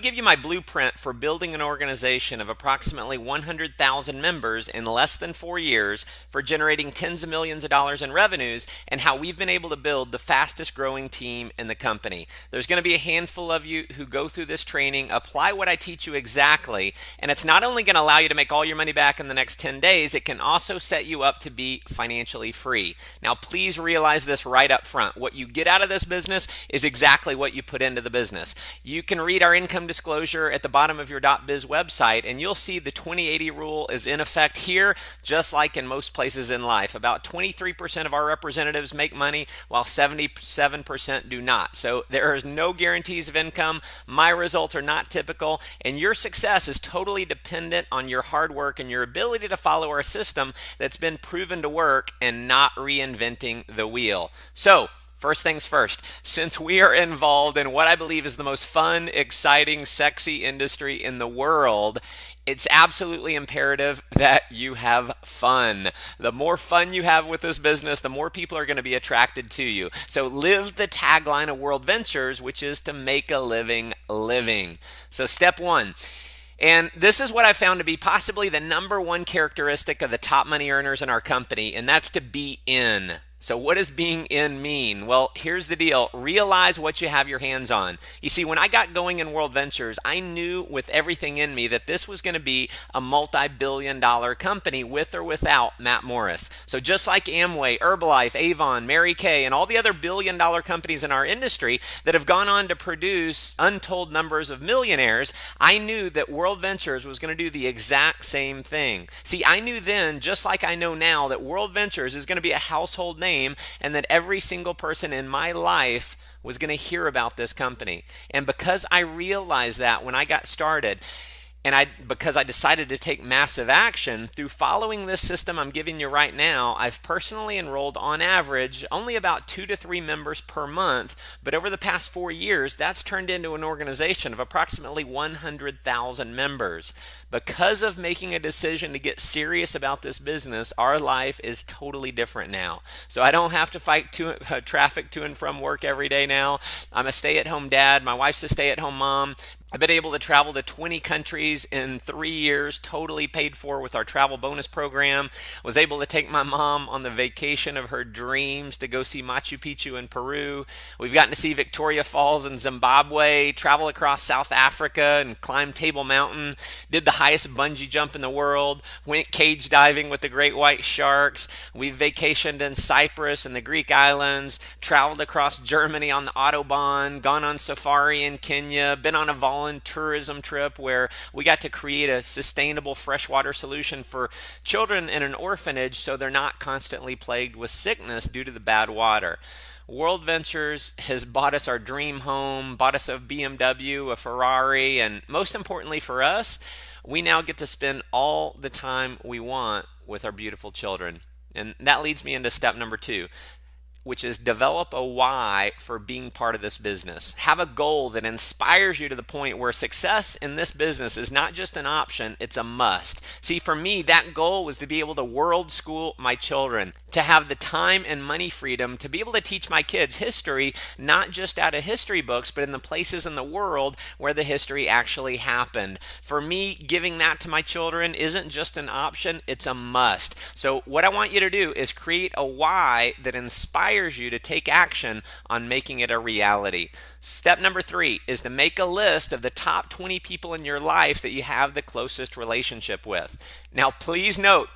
Give you my blueprint for building an organization of approximately 100,000 members in less than 4 years for generating tens of millions of dollars in revenues, and how we've been able to build the fastest growing team in the company. There's going to be a handful of you who go through this training, apply what I teach you exactly, and it's not only going to allow you to make all your money back in the next 10 days, it can also set you up to be financially free. Now, please realize this right up front. What you get out of this business is exactly what you put into the business. You can read our income disclosure at the bottom of your .biz website, and you'll see the 20/80 rule is in effect here, just like in most places in life. About 23% of our representatives make money, while 77% do not. So there is no guarantees of income. My results are not typical, and your success is totally dependent on your hard work and your ability to follow our system that's been proven to work and not reinventing the wheel. So, first things first, since we are involved in what I believe is the most fun, exciting, sexy industry in the world, it's absolutely imperative that you have fun. The more fun you have with this business, the more people are going to be attracted to you. So live the tagline of World Ventures, which is to make a living living. So step one. And this is what I found to be possibly the number one characteristic of the top money earners in our company, and that's to be in. So what does being in mean? Well, here's the deal. Realize what you have your hands on. You see, when I got going in World Ventures, I knew with everything in me that this was going to be a multi-billion-dollar company with or without Matt Morris. So just like Amway, Herbalife, Avon, Mary Kay, and all the other billion-dollar companies in our industry that have gone on to produce untold numbers of millionaires, I knew that World Ventures was going to do the exact same thing. See, I knew then, just like I know now, that World Ventures is going to be a household name, and that every single person in my life was going to hear about this company. And because I realized that when I got started, and because I decided to take massive action through following this system I'm giving you right now, I've personally enrolled on average only about 2 to 3 members per month. But over the past 4 years, that's turned into an organization of approximately 100,000 members. Because of making a decision to get serious about this business, our life is totally different now. So I don't have to fight traffic to and from work every day now. I'm a stay-at-home dad. My wife's a stay-at-home mom. I've been able to travel to 20 countries in 3 years, totally paid for with our travel bonus program. Was able to take my mom on the vacation of her dreams to go see Machu Picchu in Peru. We've gotten to see Victoria Falls in Zimbabwe, travel across South Africa and climb Table Mountain, did the highest bungee jump in the world, went cage diving with the great white sharks. We've vacationed in Cyprus and the Greek islands, traveled across Germany on the Autobahn, gone on safari in Kenya, been on a tourism trip where we got to create a sustainable freshwater solution for children in an orphanage so they're not constantly plagued with sickness due to the bad water. World Ventures has bought us our dream home, bought us a BMW, a Ferrari, and most importantly for us, we now get to spend all the time we want with our beautiful children. And that leads me into step number 2, which is develop a why for being part of this business. Have a goal that inspires you to the point where success in this business is not just an option, it's a must. See, for me, that goal was to be able to world school my children, to have the time and money freedom to be able to teach my kids history, not just out of history books, but in the places in the world where the history actually happened. For me, giving that to my children isn't just an option, it's a must. So what I want you to do is create a why that inspires you to take action on making it a reality. Step number 3 is to make a list of the top 20 people in your life that you have the closest relationship with. Now, please note,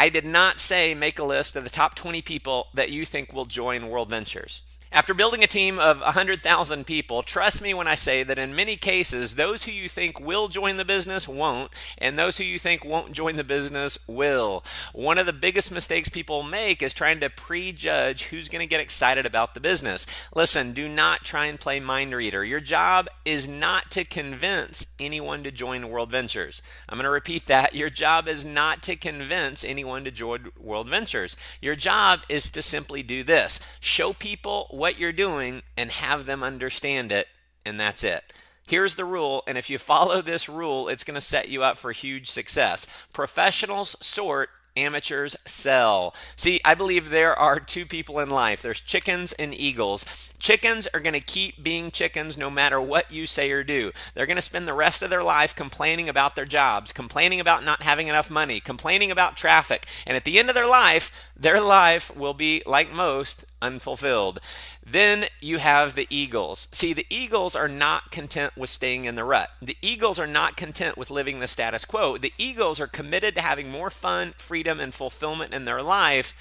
I did not say make a list of the top 20 people that you think will join World Ventures. After building a team of 100,000 people, trust me when I say that in many cases, those who you think will join the business won't, and those who you think won't join the business will. One of the biggest mistakes people make is trying to prejudge who's going to get excited about the business. Listen, do not try and play mind reader. Your job is not to convince anyone to join World Ventures. I'm going to repeat that. Your job is not to convince anyone to join World Ventures. Your job is to simply do this. Show people what you're doing and have them understand it, and that's it. Here's the rule, and if you follow this rule, it's going to set you up for huge success. Professionals sort, amateurs sell. See, I believe there are 2 people in life. There's chickens and eagles. Chickens are going to keep being chickens no matter what you say or do. They're going to spend the rest of their life complaining about their jobs, complaining about not having enough money, complaining about traffic. And at the end of their life will be, like most, unfulfilled. Then you have the eagles. See, the eagles are not content with staying in the rut. The eagles are not content with living the status quo. The eagles are committed to having more fun, freedom, and fulfillment in their life.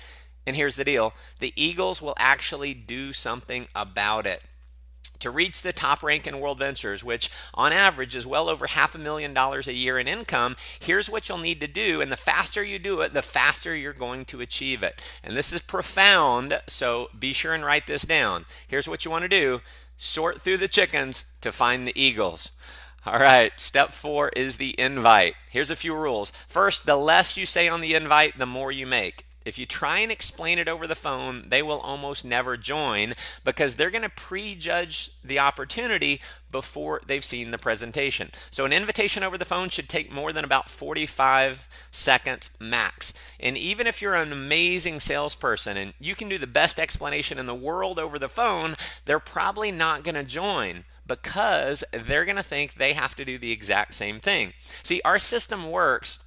And here's the deal. The eagles will actually do something about it. To reach the top rank in World Ventures, which on average is well over $500,000 a year in income, here's what you'll need to do. And the faster you do it, the faster you're going to achieve it. And this is profound, so be sure and write this down. Here's what you want to do. Sort through the chickens to find the eagles. All right, step 4 is the invite. Here's a few rules. First, the less you say on the invite, the more you make. If you try and explain it over the phone, they will almost never join because they're going to prejudge the opportunity before they've seen the presentation. So an invitation over the phone should take more than about 45 seconds max. And even if you're an amazing salesperson and you can do the best explanation in the world over the phone, they're probably not going to join because they're going to think they have to do the exact same thing. See, our system works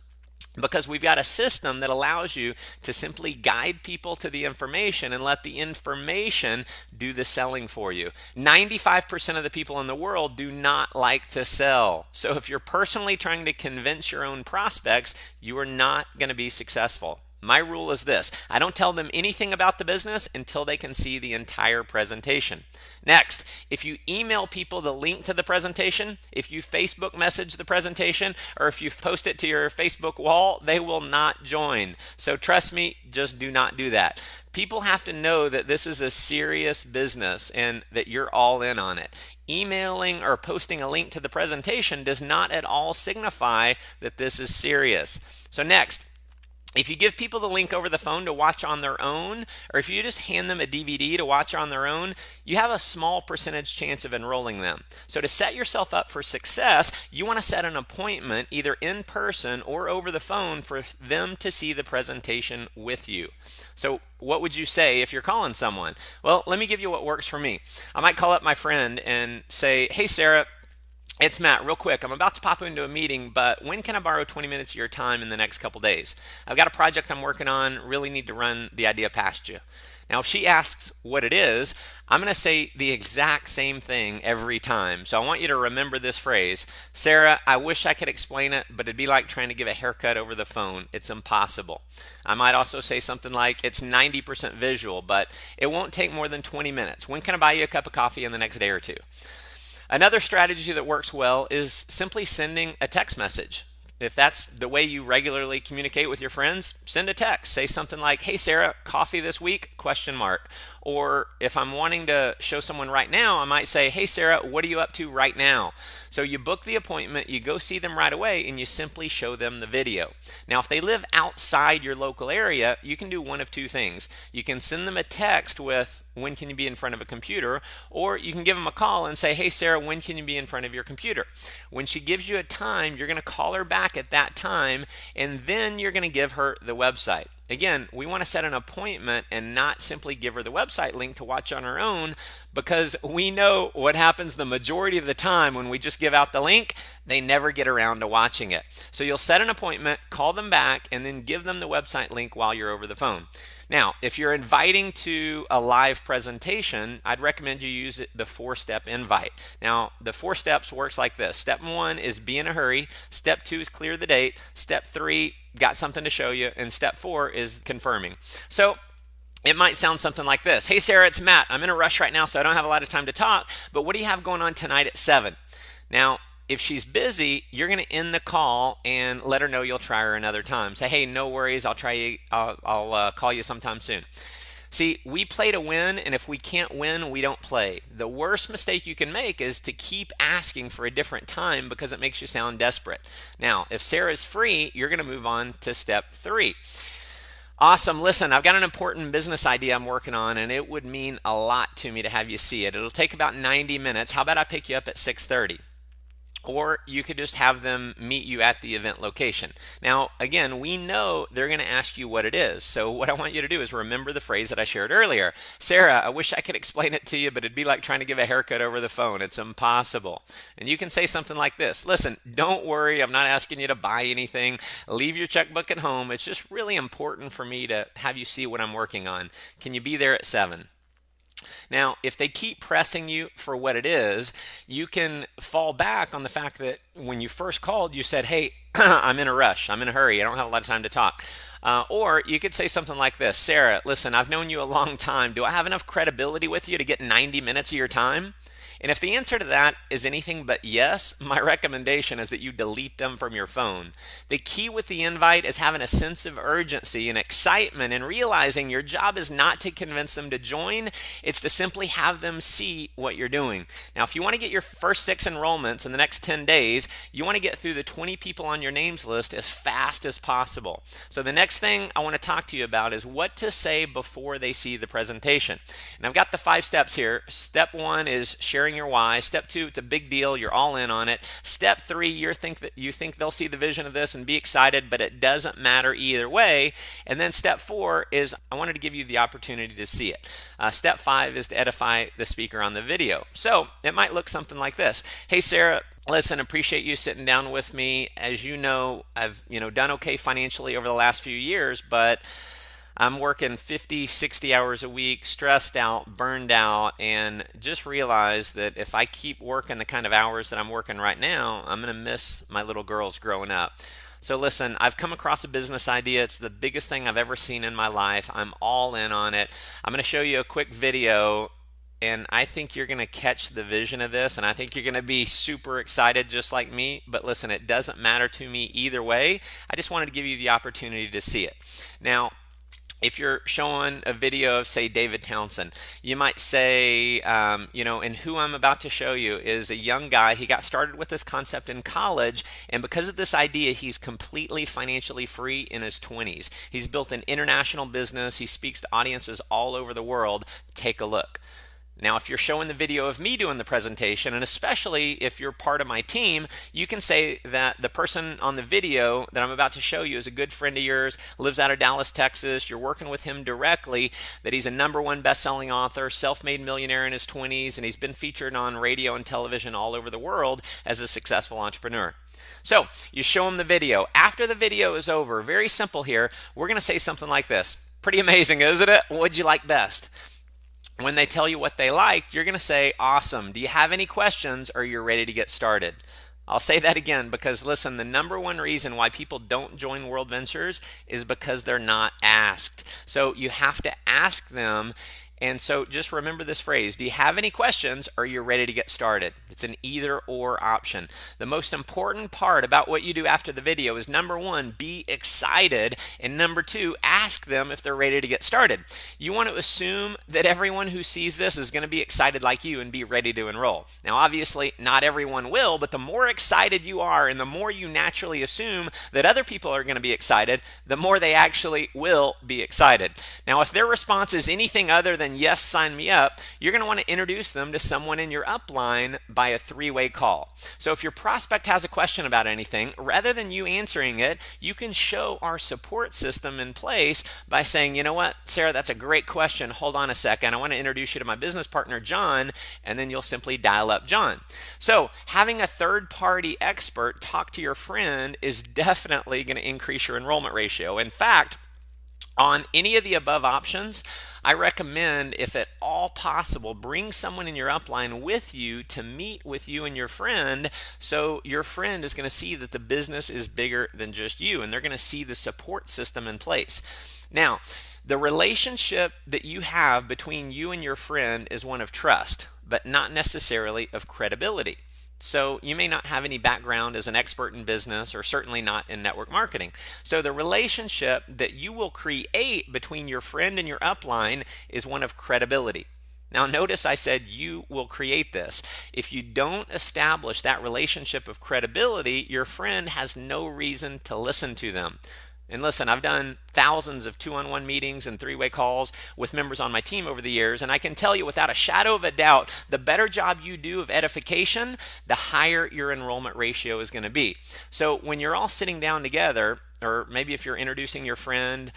because we've got a system that allows you to simply guide people to the information and let the information do the selling for you. 95% of the people in the world do not like to sell. So if you're personally trying to convince your own prospects, you are not going to be successful. My rule is this: I don't tell them anything about the business until they can see the entire presentation. Next, if you email people the link to the presentation, if you Facebook message the presentation, or if you post it to your Facebook wall, they will not join. So trust me, just do not do that. People have to know that this is a serious business and that you're all in on it. Emailing or posting a link to the presentation does not at all signify that this is serious. So next, if you give people the link over the phone to watch on their own, or if you just hand them a DVD to watch on their own, you have a small percentage chance of enrolling them. So to set yourself up for success, you want to set an appointment either in person or over the phone for them to see the presentation with you. So what would you say if you're calling someone? Well, let me give you what works for me. I might call up my friend and say, "Hey, Sarah, it's Matt. Real quick, I'm about to pop into a meeting, but when can I borrow 20 minutes of your time in the next couple days? I've got a project I'm working on, really need to run the idea past you." Now, if she asks what it is, I'm going to say the exact same thing every time. So I want you to remember this phrase: "Sarah, I wish I could explain it, but it'd be like trying to give a haircut over the phone. It's impossible." I might also say something like, "It's 90% visual, but it won't take more than 20 minutes. When can I buy you a cup of coffee in the next day or two?" Another strategy that works well is simply sending a text message. If that's the way you regularly communicate with your friends, send a text. Say something like, "Hey Sarah, coffee this week?" ? Or if I'm wanting to show someone right now, I might say, "Hey Sarah, what are you up to right now?" So you book the appointment, you go see them right away, and you simply show them the video. Now, if they live outside your local area, you can do one of two things. You can send them a text with, "When can you be in front of a computer?" Or you can give them a call and say, "Hey Sarah, when can you be in front of your computer?" When she gives you a time, you're going to call her back at that time, and then you're going to give her the website. Again, we want to set an appointment and not simply give her the website link to watch on her own, because we know what happens the majority of the time when we just give out the link. They never get around to watching it. So you'll set an appointment, call them back, and then give them the website link while you're over the phone. Now, if you're inviting to a live presentation, I'd recommend you use the 4-step invite. Now, the 4 steps works like this. Step 1 is be in a hurry. Step 2 is clear the date. Step 3, got something to show you. And step 4 is confirming. So it might sound something like this: "Hey Sarah, it's Matt. I'm in a rush right now, so I don't have a lot of time to talk, but what do you have going on tonight at 7? Now, if she's busy, you're going to end the call and let her know you'll try her another time. Say, "Hey, no worries. I'll call you sometime soon." See, we play to win, and if we can't win, we don't play. The worst mistake you can make is to keep asking for a different time because it makes you sound desperate. Now, if Sarah's free, you're going to move on to step 3. "Awesome. Listen, I've got an important business idea I'm working on, and it would mean a lot to me to have you see it. It'll take about 90 minutes. How about I pick you up at 6:30? or you could just have them meet you at the event location. Now, again, we know they're going to ask you what it is. So what I want you to do is remember the phrase that I shared earlier. Sarah, I wish I could explain it to you, but it'd be like trying to give a haircut over the phone. It's impossible. And you can say something like this. Listen, don't worry. I'm not asking you to buy anything. Leave your checkbook at home. It's just really important for me to have you see what I'm working on. Can you be there at 7? Now, if they keep pressing you for what it is, you can fall back on the fact that when you first called, you said, hey, I'm in a rush. I'm in a hurry. I don't have a lot of time to talk. Or you could say something like this. Sarah, listen, I've known you a long time. Do I have enough credibility with you to get 90 minutes of your time? And if the answer to that is anything but yes, my recommendation is that you delete them from your phone. The key with the invite is having a sense of urgency and excitement and realizing your job is not to convince them to join, it's to simply have them see what you're doing. Now, if you want to get your first 6 enrollments in the next 10 days, you want to get through the 20 people on your names list as fast as possible. So the next thing I want to talk to you about is what to say before they see the presentation. And I've got the 5 steps here. Step 1 is sharing your why. Step 2, it's a big deal. You're all in on it. Step 3, you think they'll see the vision of this and be excited, but it doesn't matter either way. And then step 4 is I wanted to give you the opportunity to see it. Step 5 is to edify the speaker on the video. So it might look something like this. Hey, Sarah, listen, appreciate you sitting down with me. As you know, I've done okay financially over the last few years, but I'm working 50, 60 hours a week, stressed out, burned out, and just realized that if I keep working the kind of hours that I'm working right now, I'm going to miss my little girls growing up. So listen, I've come across a business idea. It's the biggest thing I've ever seen in my life. I'm all in on it. I'm going to show you a quick video, and I think you're going to catch the vision of this, and I think you're going to be super excited just like me. But listen, it doesn't matter to me either way. I just wanted to give you the opportunity to see it. Now, if you're showing a video of, say, David Townsend, you might say, and who I'm about to show you is a young guy. He got started with this concept in college, and because of this idea, he's completely financially free in his 20s. He's built an international business. He speaks to audiences all over the world. Take a look. Now, if you're showing the video of me doing the presentation, and especially if you're part of my team, you can say that the person on the video that I'm about to show you is a good friend of yours, lives out of Dallas, Texas. You're working with him directly, that he's a #1 best-selling author, self-made millionaire in his 20s, and he's been featured on radio and television all over the world as a successful entrepreneur. So you show him the video. After the video is over, very simple here, we're going to say something like this. Pretty amazing, isn't it? What'd you like best? When they tell you what they like, you're going to say, awesome. Do you have any questions, or you're ready to get started? I'll say that again because, listen, the #1 reason why people don't join World Ventures is because they're not asked. So you have to ask them. And so just remember this phrase. Do you have any questions, or you're ready to get started? It's an either or option. The most important part about what you do after the video is #1, be excited, and #2, ask them if they're ready to get started. You want to assume that everyone who sees this is going to be excited like you and be ready to enroll. Now, obviously, not everyone will, but the more excited you are and the more you naturally assume that other people are going to be excited, the more they actually will be excited. Now, if their response is anything other than yes, sign me up, you're going to want to introduce them to someone in your upline by a 3-way call. So if your prospect has a question about anything, rather than you answering it, you can show our support system in place by saying, you know what, Sarah, that's a great question. Hold on a second. I want to introduce you to my business partner, John, and then you'll simply dial up John. So having a third-party expert talk to your friend is definitely going to increase your enrollment ratio. In fact, on any of the above options, I recommend, if at all possible, bring someone in your upline with you to meet with you and your friend, so your friend is going to see that the business is bigger than just you, and they're going to see the support system in place. Now, the relationship that you have between you and your friend is one of trust, but not necessarily of credibility. So you may not have any background as an expert in business, or certainly not in network marketing. So the relationship that you will create between your friend and your upline is one of credibility. Now notice I said you will create this. If you don't establish that relationship of credibility, your friend has no reason to listen to them. And listen, I've done thousands of two-on-one meetings and three-way calls with members on my team over the years, and I can tell you without a shadow of a doubt, the better job you do of edification, the higher your enrollment ratio is going to be. So when you're all sitting down together, or maybe if you're introducing your friend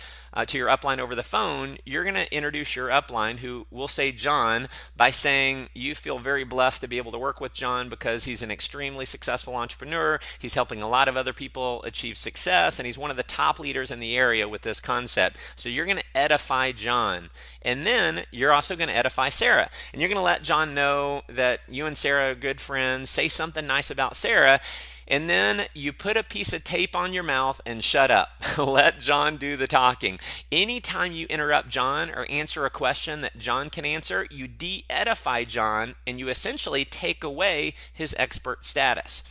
to your upline over the phone, you're going to introduce your upline, who will say John, by saying you feel very blessed to be able to work with John because he's an extremely successful entrepreneur. He's helping a lot of other people achieve success, and he's one of the top leaders in the area with this concept. So you're going to edify John. And then you're also going to edify Sarah. And you're going to let John know that you and Sarah are good friends. Say something nice about Sarah. And then you put a piece of tape on your mouth and shut up. Let John do the talking. Anytime you interrupt John or answer a question that John can answer, you de-edify John and you essentially take away his expert status.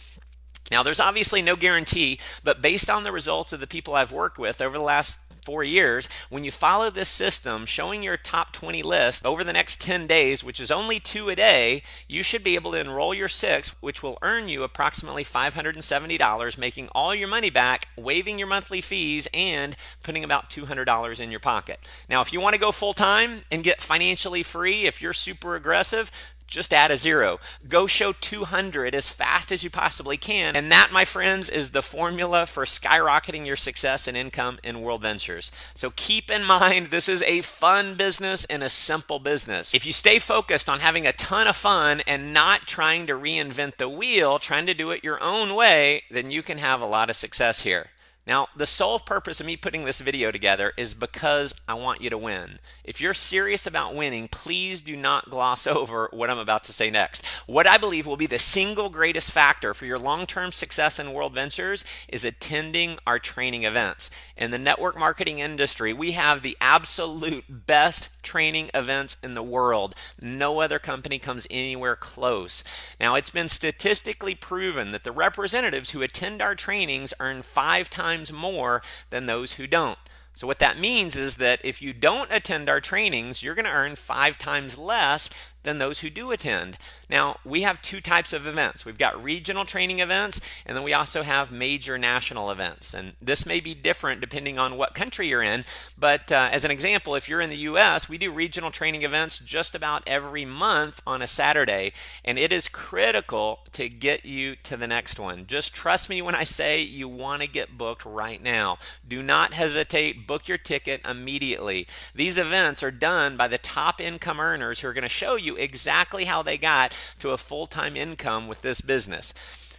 Now, there's obviously no guarantee, but based on the results of the people I've worked with over the last 4 years, when you follow this system, showing your top 20 list over the next 10 days, which is only 2 a day, you should be able to enroll your 6, which will earn you approximately $570, making all your money back, waiving your monthly fees, and putting about $200 in your pocket. Now, if you want to go full time and get financially free, if you're super aggressive, just add a 0. Go show 200 as fast as you possibly can. And that, my friends, is the formula for skyrocketing your success and income in World Ventures. So keep in mind, this is a fun business and a simple business. If you stay focused on having a ton of fun and not trying to reinvent the wheel, trying to do it your own way, then you can have a lot of success here. Now, the sole purpose of me putting this video together is because I want you to win. If you're serious about winning, please do not gloss over what I'm about to say next. What I believe will be the single greatest factor for your long-term success in World Ventures is attending our training events. In the network marketing industry, we have the absolute best training events in the world. No other company comes anywhere close. Now, it's been statistically proven that the representatives who attend our trainings earn 5 times more than those who don't. So what that means is that if you don't attend our trainings, you're going to earn 5 times less than those who do attend. Now, we have 2 types of events. We've got regional training events, and then we also have major national events. And this may be different depending on what country you're in, but as an example, if you're in the US, we do regional training events just about every month on a Saturday, and it is critical to get you to the next one. Just trust me when I say you want to get booked right now. Do not hesitate. Book your ticket immediately. These events are done by the top income earners who are going to show you exactly how they got to a full-time income with this business.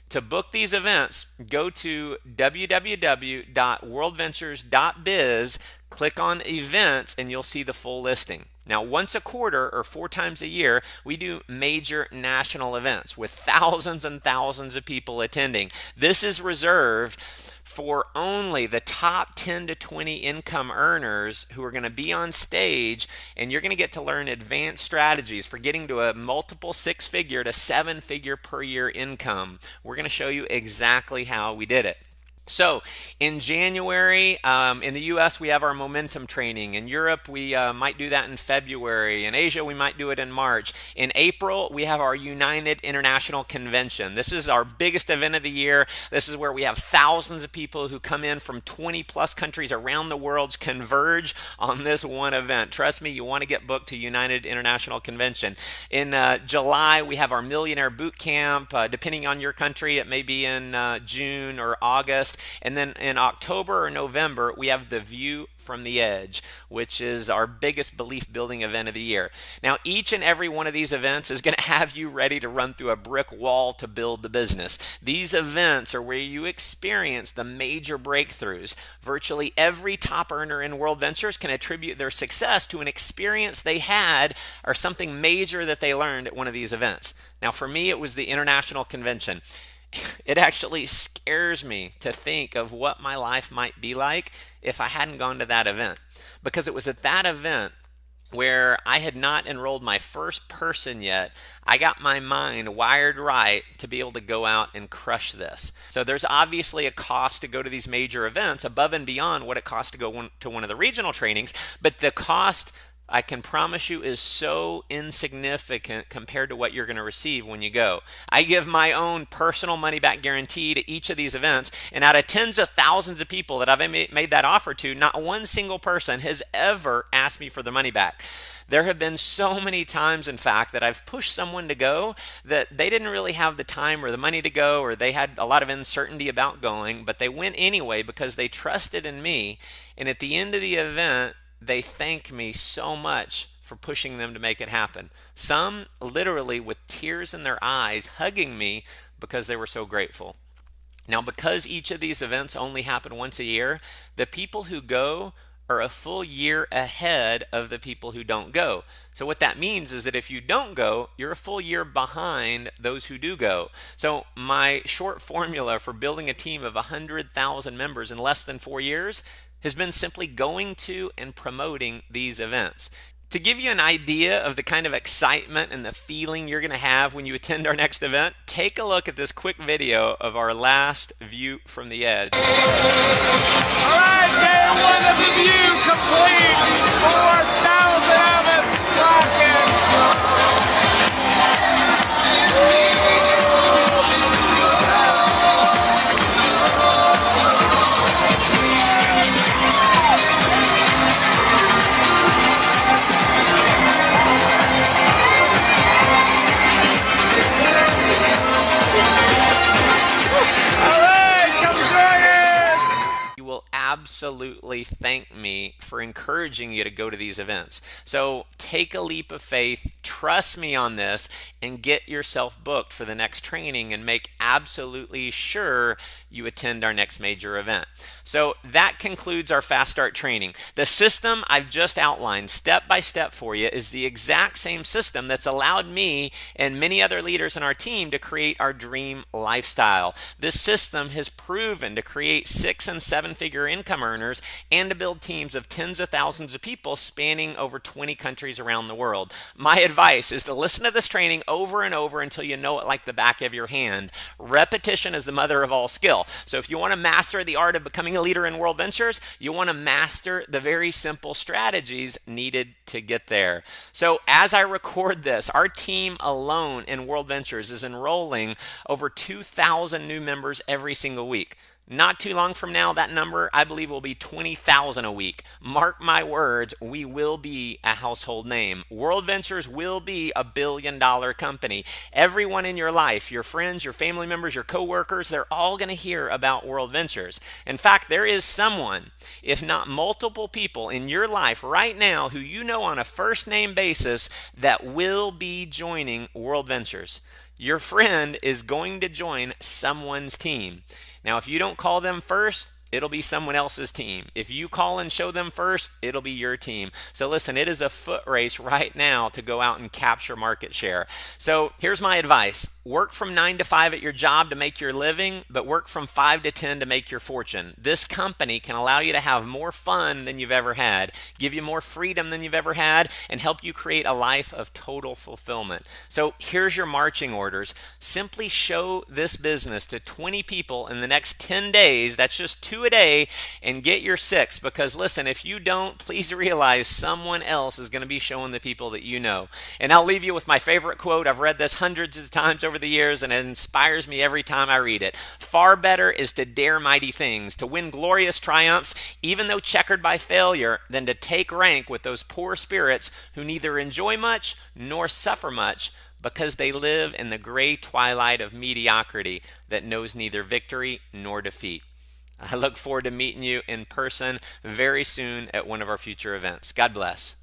To book these events, go to www.worldventures.biz, click on events, and you'll see the full listing. Now, once a quarter or 4 times a year, we do major national events with thousands and thousands of people attending. This is reserved for only the top 10 to 20 income earners who are going to be on stage, and you're going to get to learn advanced strategies for getting to a multiple 6-figure to 7-figure per year income. We're going to show you exactly how we did it. So in January, in the US, we have our momentum training. In Europe, we might do that in February. In Asia, we might do it in March. In April, we have our United International Convention. This is our biggest event of the year. This is where we have thousands of people who come in from 20 plus countries around the world converge on this one event. Trust me, you want to get booked to United International Convention. In July, we have our Millionaire Boot Camp. Depending on your country, it may be in June or August. And then in October or November, we have the View from the Edge, which is our biggest belief building event of the year. Now, each and every one of these events is going to have you ready to run through a brick wall to build the business. These events are where you experience the major breakthroughs. Virtually every top earner in World Ventures can attribute their success to an experience they had or something major that they learned at one of these events. Now, for me, it was the International Convention. It actually scares me to think of what my life might be like if I hadn't gone to that event, because it was at that event where I had not enrolled my first person yet. I got my mind wired right to be able to go out and crush this. So there's obviously a cost to go to these major events above and beyond what it costs to go to one of the regional trainings, but the cost I can promise you is so insignificant compared to what you're going to receive when you go. I give my own personal money back guarantee to each of these events, and out of tens of thousands of people that I've made that offer to, not one single person has ever asked me for their money back. There have been so many times, in fact, that I've pushed someone to go that they didn't really have the time or the money to go, or they had a lot of uncertainty about going, but they went anyway because they trusted in me. And at the end of the event, they thank me so much for pushing them to make it happen. Some literally with tears in their eyes hugging me because they were so grateful. Now, because each of these events only happen once a year, the people who go are a full year ahead of the people who don't go. So what that means is that if you don't go, you're a full year behind those who do go. So my short formula for building a team of 100,000 members in less than 4 years has been simply going to and promoting these events. To give you an idea of the kind of excitement and the feeling you're going to have when you attend our next event, take a look at this quick video of our last View from the Edge. All right, day one of the View complete. 4,000 of us rocking. Absolutely thank me for encouraging you to go to these events. So take a leap of faith, trust me on this, and get yourself booked for the next training and make absolutely sure you attend our next major event. So that concludes our Fast Start training. The system I've just outlined step by step for you is the exact same system that's allowed me and many other leaders in our team to create our dream lifestyle. This system has proven to create 6- and 7-figure income earners and to build teams of tens of thousands of people spanning over 20 countries around the world. My advice is to listen to this training over and over until you know it like the back of your hand. Repetition is the mother of all skill. So if you want to master the art of becoming a leader in World Ventures, you want to master the very simple strategies needed to get there. So as I record this, our team alone in World Ventures is enrolling over 2,000 new members every single week. Not too long from now, that number, I believe, will be 20,000 a week. Mark my words, we will be a household name. World Ventures will be a billion-dollar company. Everyone in your life, your friends, your family members, your coworkers, they're all going to hear about World Ventures. In fact, there is someone, if not multiple people in your life right now who you know on a first-name basis that will be joining World Ventures. Your friend is going to join someone's team. Now, if you don't call them first, it'll be someone else's team. If you call and show them first, it'll be your team. So listen, it is a foot race right now to go out and capture market share. So here's my advice. Work from 9 to 5 at your job to make your living, but work from 5 to 10 to make your fortune. This company can allow you to have more fun than you've ever had, give you more freedom than you've ever had, and help you create a life of total fulfillment. So here's your marching orders. Simply show this business to 20 people in the next 10 days. That's just 2 a day, and get your 6. Because listen, if you don't, please realize someone else is going to be showing the people that you know. And I'll leave you with my favorite quote. I've read this hundreds of times over the years, and it inspires me every time I read it. Far better is to dare mighty things, to win glorious triumphs, even though checkered by failure, than to take rank with those poor spirits who neither enjoy much nor suffer much, because they live in the gray twilight of mediocrity that knows neither victory nor defeat. I look forward to meeting you in person very soon at one of our future events. God bless.